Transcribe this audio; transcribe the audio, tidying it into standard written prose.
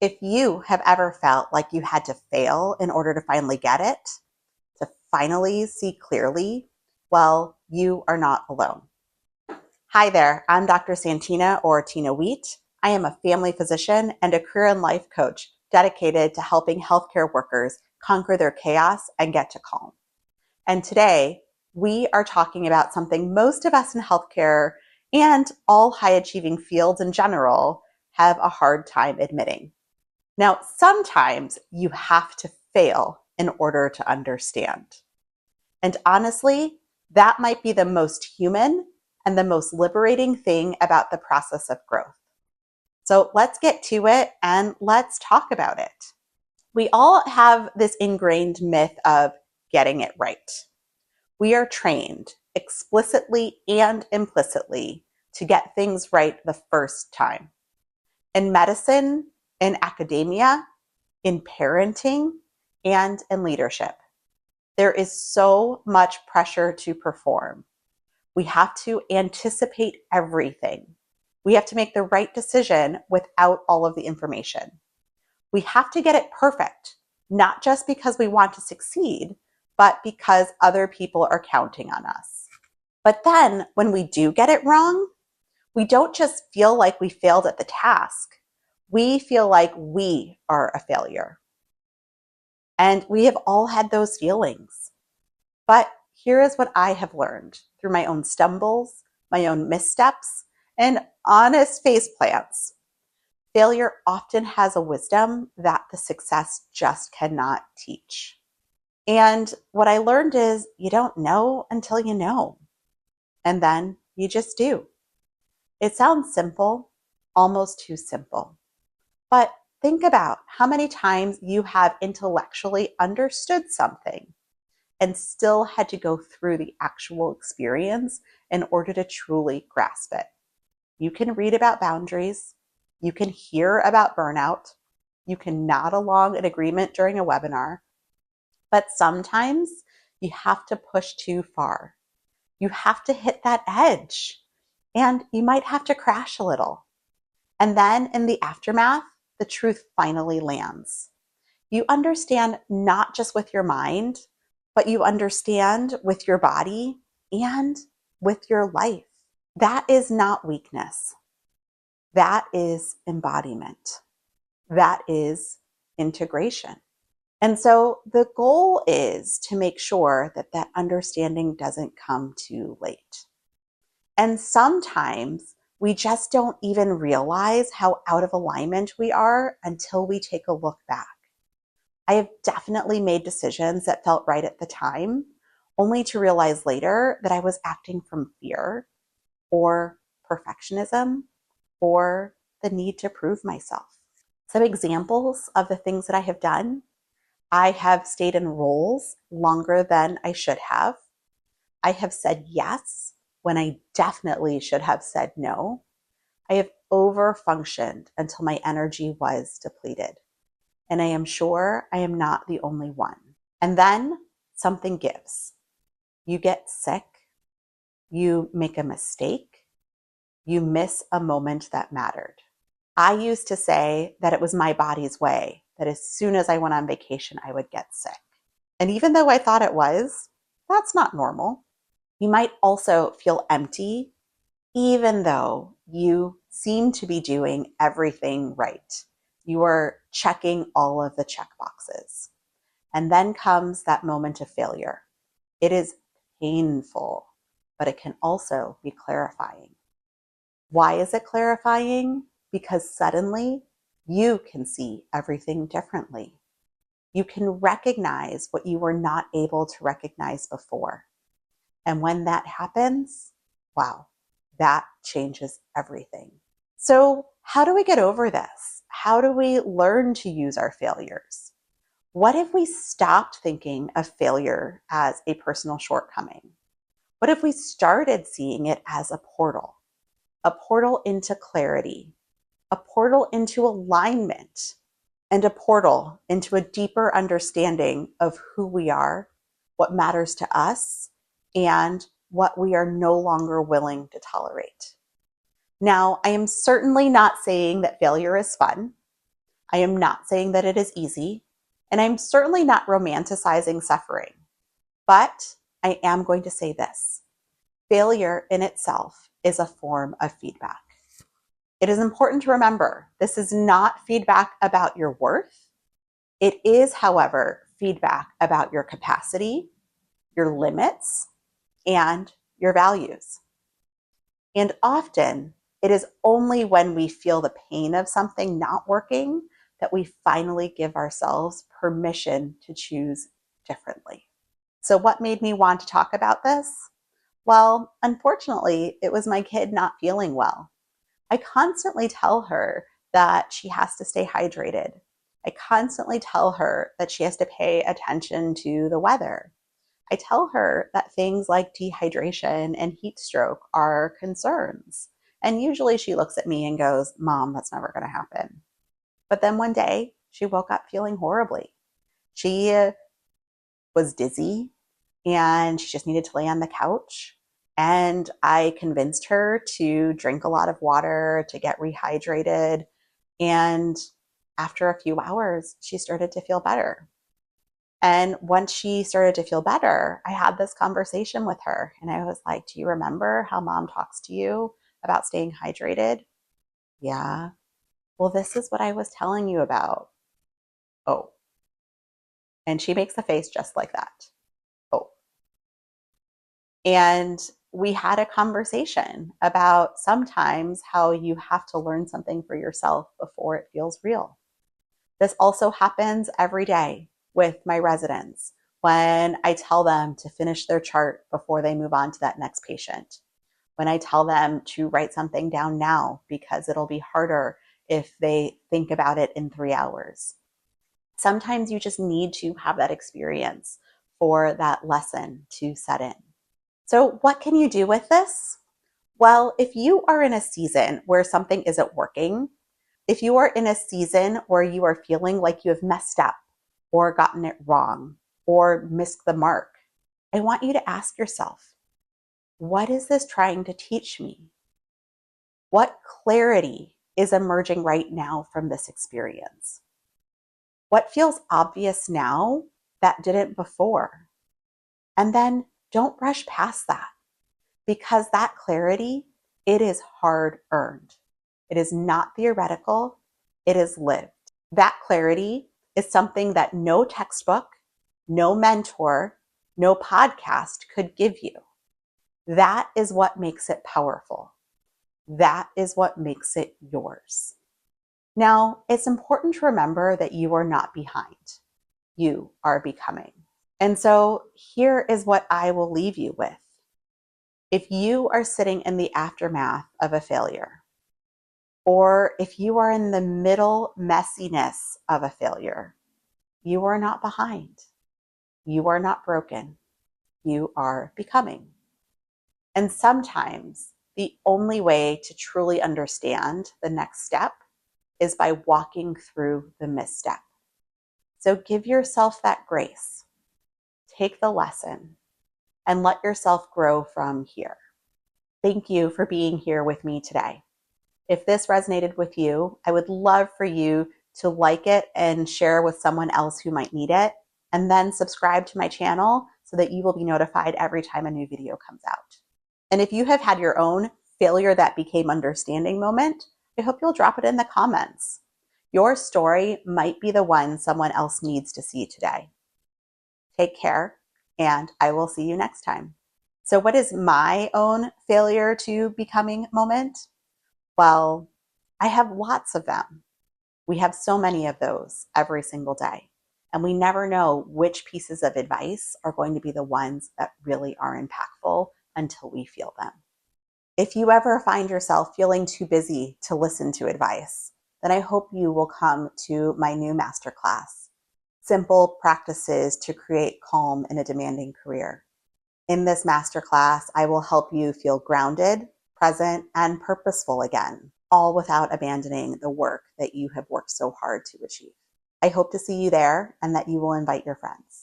If you have ever felt like you had to fail in order to finally get it, to finally see clearly, well, you are not alone. Hi there, I'm Dr. Santina or Tina Wheat. I am a family physician and a career and life coach dedicated to helping healthcare workers conquer their chaos and get to calm. And today, we are talking about something most of us in healthcare and all high achieving fields in general have a hard time admitting. Now, sometimes you have to fail in order to understand. And honestly, that might be the most human and the most liberating thing about the process of growth. So let's get to it and let's talk about it. We all have this ingrained myth of getting it right. We are trained explicitly and implicitly to get things right the first time. In medicine, in academia, in parenting, and in leadership. There is so much pressure to perform. We have to anticipate everything. We have to make the right decision without all of the information. We have to get it perfect, not just because we want to succeed, but because other people are counting on us. But then when we do get it wrong, we don't just feel like we failed at the task. We feel like we are a failure. And we have all had those feelings. But here is what I have learned through my own stumbles, my own missteps, and honest face plants. Failure often has a wisdom that the success just cannot teach. And what I learned is you don't know until you know. And then you just do. It sounds simple, almost too simple. But think about how many times you have intellectually understood something and still had to go through the actual experience in order to truly grasp it. You can read about boundaries. You can hear about burnout. You can nod along in agreement during a webinar. But sometimes you have to push too far. You have to hit that edge. And you might have to crash a little. And then in the aftermath, the truth finally lands. You understand not just with your mind, but you understand with your body and with your life. That is not weakness. That is embodiment. That is integration. And so the goal is to make sure that that understanding doesn't come too late. And sometimes we just don't even realize how out of alignment we are until we take a look back. I have definitely made decisions that felt right at the time, only to realize later that I was acting from fear or perfectionism or the need to prove myself. Some examples of the things that I have done. I have stayed in roles longer than I should have. I have said yes when I definitely should have said no. I have overfunctioned until my energy was depleted. And I am sure I am not the only one. And then something gives. You get sick. You make a mistake. You miss a moment that mattered. I used to say that it was my body's way, that as soon as I went on vacation, I would get sick. And even though I thought it was, that's not normal. You might also feel empty, even though you seem to be doing everything right. You are checking all of the check boxes. And then comes that moment of failure. It is painful, but it can also be clarifying. Why is it clarifying? Because suddenly you can see everything differently. You can recognize what you were not able to recognize before. And when that happens, wow, that changes everything. So how do we get over this? How do we learn to use our failures? What if we stopped thinking of failure as a personal shortcoming? What if we started seeing it as a portal into clarity, a portal into alignment, and a portal into a deeper understanding of who we are, what matters to us, and what we are no longer willing to tolerate? Now, I am certainly not saying that failure is fun. I am not saying that it is easy, and I'm certainly not romanticizing suffering, but I am going to say this. Failure in itself is a form of feedback. It is important to remember this is not feedback about your worth. It is, however, feedback about your capacity, your limits, and your values. And often, it is only when we feel the pain of something not working that we finally give ourselves permission to choose differently. So, what made me want to talk about this? Well, unfortunately, it was my kid not feeling well. I constantly tell her that she has to stay hydrated. I constantly tell her that she has to pay attention to the weather. I tell her that things like dehydration and heat stroke are concerns. And usually she looks at me and goes, Mom, that's never going to happen. But then one day she woke up feeling horribly. She was dizzy and she just needed to lay on the couch. And I convinced her to drink a lot of water, to get rehydrated. And after a few hours, she started to feel better. And once she started to feel better, I had this conversation with her. And I was like, do you remember how Mom talks to you about staying hydrated? Yeah. Well, this is what I was telling you about. Oh. And she makes the face just like that. Oh. And we had a conversation about sometimes how you have to learn something for yourself before it feels real. This also happens every day with my residents when I tell them to finish their chart before they move on to that next patient. When I tell them to write something down now because it'll be harder if they think about it in 3 hours. Sometimes you just need to have that experience for that lesson to set in. So, what can you do with this? Well, if you are in a season where something isn't working, if you are in a season where you are feeling like you have messed up or gotten it wrong or missed the mark, I want you to ask yourself, what is this trying to teach me? What clarity is emerging right now from this experience? What feels obvious now that didn't before? And then don't rush past that, because that clarity, it is hard earned. It is not theoretical, it is lived. That clarity is something that no textbook, no mentor, no podcast could give you. That is what makes it powerful. That is what makes it yours. Now, it's important to remember that you are not behind. You are becoming. And so here is what I will leave you with. If you are sitting in the aftermath of a failure, or if you are in the middle messiness of a failure, you are not behind. You are not broken. You are becoming. And sometimes the only way to truly understand the next step is by walking through the misstep. So give yourself that grace. Take the lesson and let yourself grow from here. Thank you for being here with me today. If this resonated with you, I would love for you to like it and share with someone else who might need it, and then subscribe to my channel so that you will be notified every time a new video comes out. And if you have had your own failure that became understanding moment, I hope you'll drop it in the comments. Your story might be the one someone else needs to see today. Take care, and I will see you next time. So what is my own failure to becoming moment? Well, I have lots of them. We have so many of those every single day. And we never know which pieces of advice are going to be the ones that really are impactful until we feel them. If you ever find yourself feeling too busy to listen to advice, then I hope you will come to my new masterclass, Simple Practices to Create Calm in a Demanding Career. In this masterclass, I will help you feel grounded, present, and purposeful again, all without abandoning the work that you have worked so hard to achieve. I hope to see you there and that you will invite your friends.